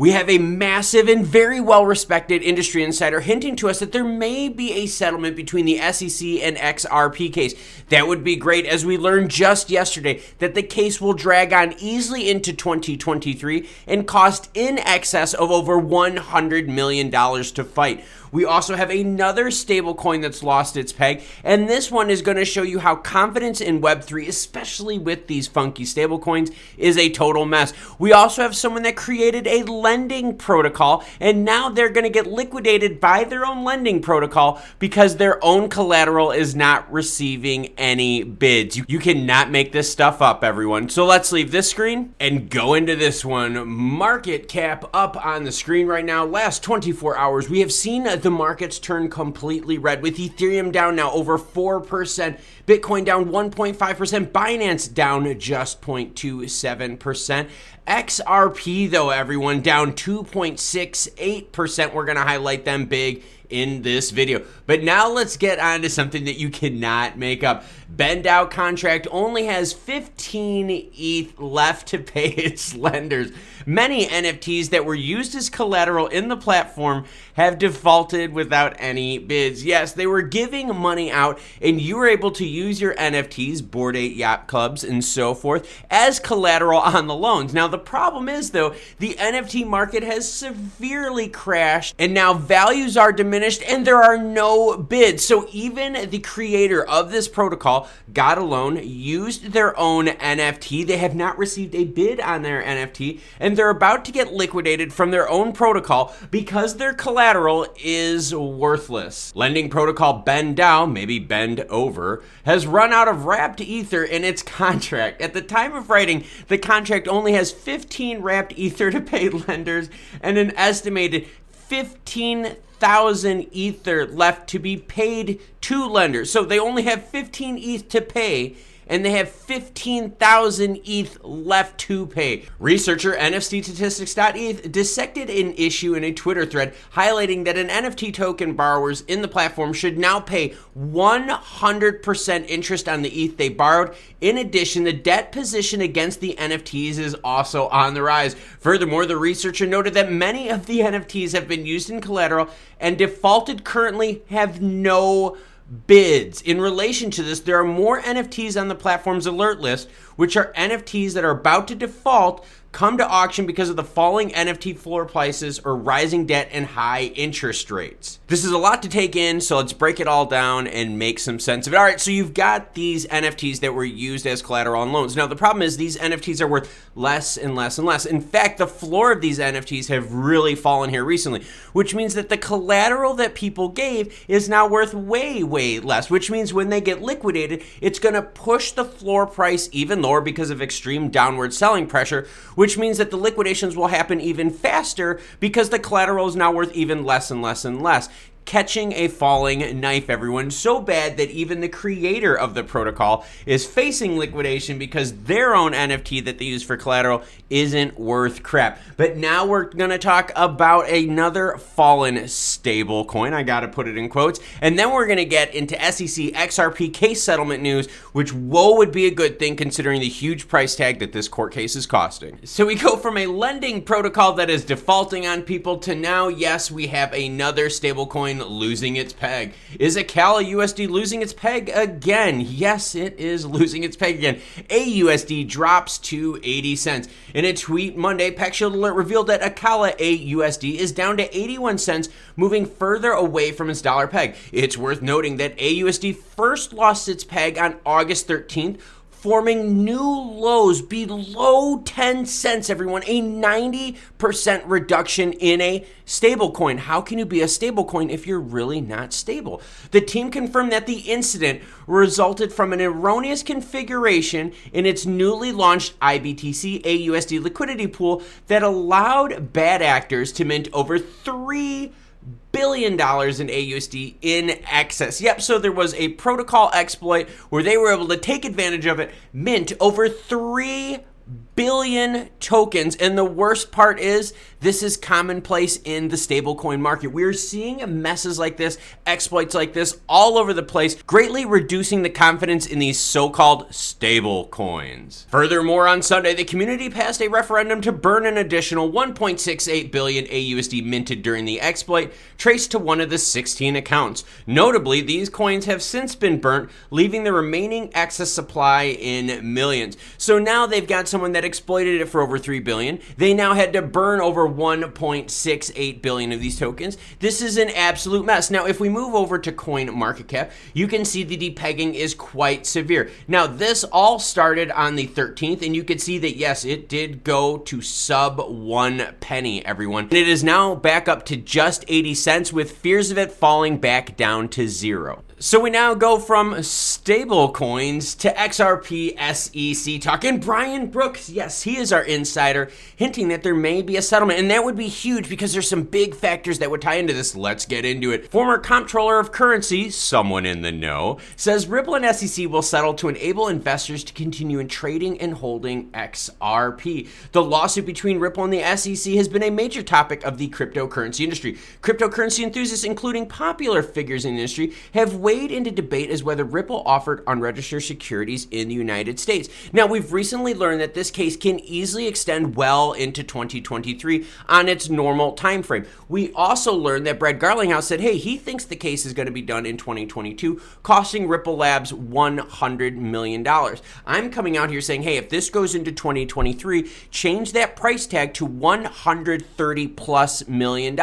We have a massive and very well-respected industry insider hinting to us that there may be a settlement between the SEC and XRP case. That would be great, as we learned just yesterday that the case will drag on easily into 2023 and cost in excess of over $100 million to fight. We also have another stablecoin that's lost its peg, and this one is going to show you how confidence in Web3, especially with these funky stablecoins, is a total mess. We also have someone that created a lending protocol, and now they're going to get liquidated by their own lending protocol because their own collateral is not receiving any bids. You cannot make this stuff up, everyone. So let's leave this screen and go into this one. Market cap up on the screen right now. Last 24 hours, we have seen the markets turn completely red, with Ethereum down now over 4%, Bitcoin down 1.5%, Binance down just 0.27%. XRP, though, everyone, down 2.68%. We're going to highlight them big in this video. But now let's get on to something that you cannot make up. BENDDao contract only has 15 ETH left to pay its lenders. Many NFTs that were used as collateral in the platform have defaulted without any bids. Yes, they were giving money out, and you were able to use your NFTs, Bored Yacht Clubs, and so forth, as collateral on the loans. Now, the problem is, though, the NFT market has severely crashed, and now values are diminished, and there are no bids. So even the creator of this protocol got a loan, used their own NFT. They have not received a bid on their NFT, and they're about to get liquidated from their own protocol because their collateral is worthless. Lending protocol BENDDao, maybe bend over, has run out of wrapped ether in its contract. At the time of writing, the contract only has 15 wrapped ether to pay lenders and an estimated 15,000 ether left to be paid to lenders. So they only have 15 ETH to pay, and they have 15,000 ETH left to pay. Researcher NFTstatistics.eth dissected an issue in a Twitter thread highlighting that an NFT token borrowers in the platform should now pay 100% interest on the ETH they borrowed. In addition, the debt position against the NFTs is also on the rise. Furthermore, the researcher noted that many of the NFTs have been used in collateral and defaulted currently have no bids. In relation to this, there are more NFTs on the platform's alert list, which are NFTs that are about to default, come to auction because of the falling NFT floor prices or rising debt and high interest rates. This is a lot to take in, so let's break it all down and make some sense of it. All right, so you've got these NFTs that were used as collateral on loans. Now, the problem is these NFTs are worth less and less and less. In fact, the floor of these NFTs have really fallen here recently, which means that the collateral that people gave is now worth way, way less, which means when they get liquidated, it's going to push the floor price even lower because of extreme downward selling pressure, which means that the liquidations will happen even faster because the collateral is now worth even less and less and less. Catching a falling knife, everyone. So bad that even the creator of the protocol is facing liquidation because their own NFT that they use for collateral isn't worth crap. But now we're going to talk about another fallen stable coin. I got to put it in quotes. And then we're going to get into SEC XRP case settlement news, which would be a good thing considering the huge price tag that this court case is costing. So we go from a lending protocol that is defaulting on people to now, yes, we have another stable coin losing its peg. Is Acala USD losing its peg again? Yes, it is losing its peg again. aUSD drops to 80 cents. In a tweet Monday, PeckShield Alert revealed that Acala aUSD is down to 81 cents, moving further away from its dollar peg. It's worth noting that aUSD first lost its peg on August 13th, forming new lows below 10 cents, everyone. A 90% reduction in a stablecoin. How can you be a stablecoin if you're really not stable? The team confirmed that the incident resulted from an erroneous configuration in its newly launched IBTC aUSD liquidity pool that allowed bad actors to mint over $3 billion in aUSD in excess. Yep, so there was a protocol exploit where they were able to take advantage of it, mint over 3 billion tokens, and the worst part is This is commonplace in the stablecoin market. We're seeing messes like this, exploits like this all over the place, greatly reducing the confidence in these so-called stable coins. Furthermore, on Sunday, the community passed a referendum to burn an additional 1.68 billion aUSD minted during the exploit, traced to one of the 16 accounts. Notably, these coins have since been burnt, leaving the remaining excess supply in millions. So now they've got someone that exploited it for over 3 billion. They now had to burn over 1.68 billion of these tokens. This is an absolute mess. Now, if we move over to coin market cap, you can see the depegging is quite severe. Now, this all started on the 13th, and you could see that, yes, it did go to sub 1 penny, everyone. And it is now back up to just 80 cents with fears of it falling back down to 0. So we now go from stable coins to XRP SEC talk. And Brian Brooks, yes, he is our insider, hinting that there may be a settlement. And that would be huge because there's some big factors that would tie into this. Let's get into it. Former comptroller of currency, someone in the know, says Ripple and SEC will settle to enable investors to continue in trading and holding XRP. The lawsuit between Ripple and the SEC has been a major topic of the cryptocurrency industry. Cryptocurrency enthusiasts, including popular figures in the industry, have weighed into debate as whether Ripple offered unregistered securities in the United States. Now, we've recently learned that this case can easily extend well into 2023 on its normal time frame. We also learned that Brad Garlinghouse said, hey, he thinks the case is going to be done in 2022, costing Ripple Labs $100 million. I'm coming out here saying, hey, if this goes into 2023, change that price tag to $130+ million.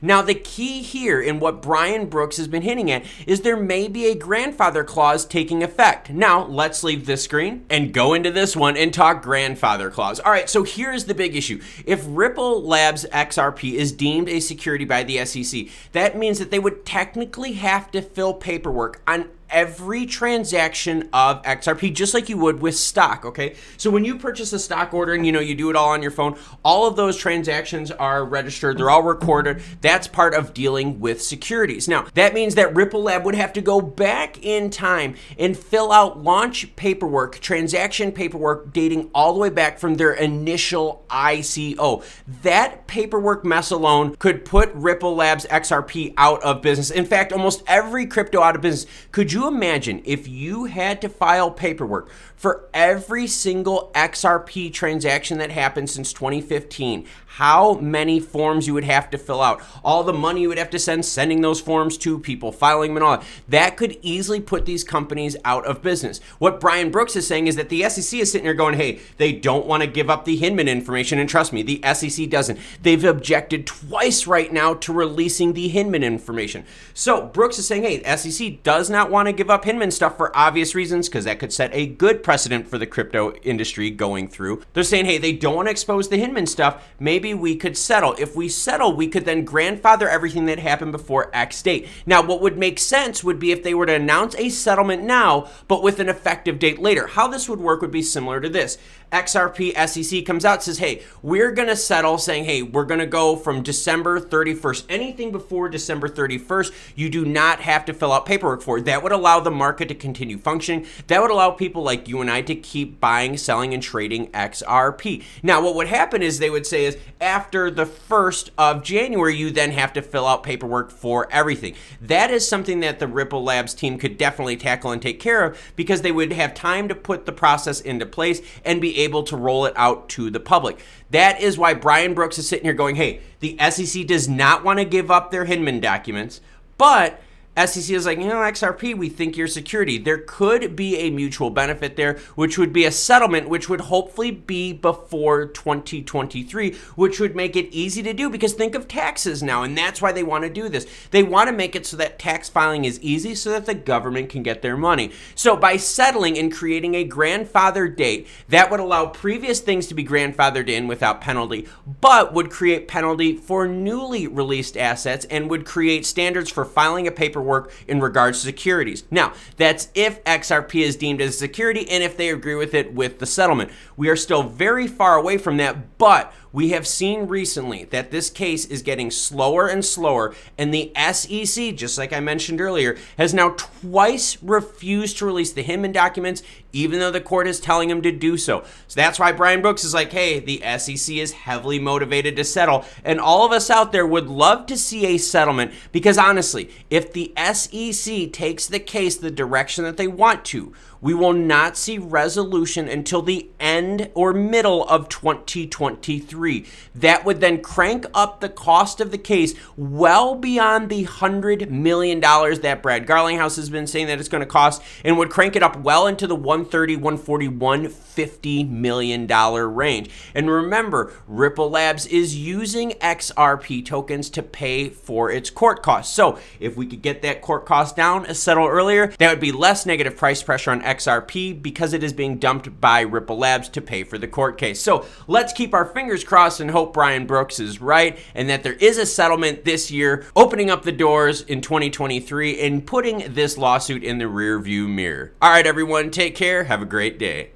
Now, the key here in what Brian Brooks has been hinting at is there may be a grandfather clause taking effect. Now, let's leave this screen and go into this one and talk grandfather clause. All right, so here's the big issue. If Ripple Labs XRP is deemed a security by the SEC, that means that they would technically have to fill paperwork on every transaction of XRP, just like you would with stock, okay? So when you purchase a stock order and you do it all on your phone, all of those transactions are registered, they're all recorded. That's part of dealing with securities. Now, that means that Ripple Lab would have to go back in time and fill out launch paperwork, transaction paperwork dating all the way back from their initial ICO. That paperwork mess alone could put Ripple Labs XRP out of business. In fact, almost every crypto out of business. Could you imagine if you had to file paperwork for every single XRP transaction that happened since 2015, how many forms you would have to fill out, all the money you would have to sending those forms to people, filing them and all that. That could easily put these companies out of business. What Brian Brooks is saying is that the SEC is sitting there going, hey, they don't want to give up the Hinman information, and trust me, the SEC doesn't. They've objected twice right now to releasing the Hinman information. So Brooks is saying, hey, SEC does not want to give up Hinman stuff for obvious reasons, because that could set a good precedent for the crypto industry going through. They're saying, hey, they don't want to expose the Hinman stuff. Maybe we could settle. If we settle, we could then grandfather everything that happened before X date. Now, what would make sense would be if they were to announce a settlement now, but with an effective date later. How this would work would be similar to this. XRP SEC comes out, says, hey, we're going to settle, saying, hey, we're going to go from December 31st. Anything before December 31st, you do not have to fill out paperwork for. That would allow the market to continue functioning. That would allow people like you and I to keep buying, selling, and trading XRP. Now, what would happen is they would say is after the 1st of January, you then have to fill out paperwork for everything. That is something that the Ripple Labs team could definitely tackle and take care of, because they would have time to put the process into place and be able to roll it out to the public. That is why Brian Brooks is sitting here going, hey, the SEC does not want to give up their Hinman documents, but SEC is like, XRP, we think you're security. There could be a mutual benefit there, which would be a settlement, which would hopefully be before 2023, which would make it easy to do, because think of taxes now, and that's why they want to do this. They want to make it so that tax filing is easy so that the government can get their money. So by settling and creating a grandfather date, that would allow previous things to be grandfathered in without penalty, but would create penalty for newly released assets and would create standards for filing a paperwork in regards to securities. Now, that's if XRP is deemed as security and if they agree with it with the settlement. We are still very far away from that, but we have seen recently that this case is getting slower and slower, and the SEC, just like I mentioned earlier, has now twice refused to release the Hinman documents, even though the court is telling him to do so. So that's why Brian Brooks is like, hey, the SEC is heavily motivated to settle, and all of us out there would love to see a settlement, because honestly, if the SEC takes the case the direction that they want to, we will not see resolution until the end or middle of 2023. That would then crank up the cost of the case well beyond the $100 million that Brad Garlinghouse has been saying that it's going to cost, and would crank it up well into the $130, $140, $150 million range. And remember, Ripple Labs is using XRP tokens to pay for its court costs. So if we could get that court cost down, settle earlier, that would be less negative price pressure on XRP because it is being dumped by Ripple Labs to pay for the court case. So let's keep our fingers crossed and hope Brian Brooks is right and that there is a settlement this year, opening up the doors in 2023 and putting this lawsuit in the rear view mirror. All right, everyone, take care. Have a great day.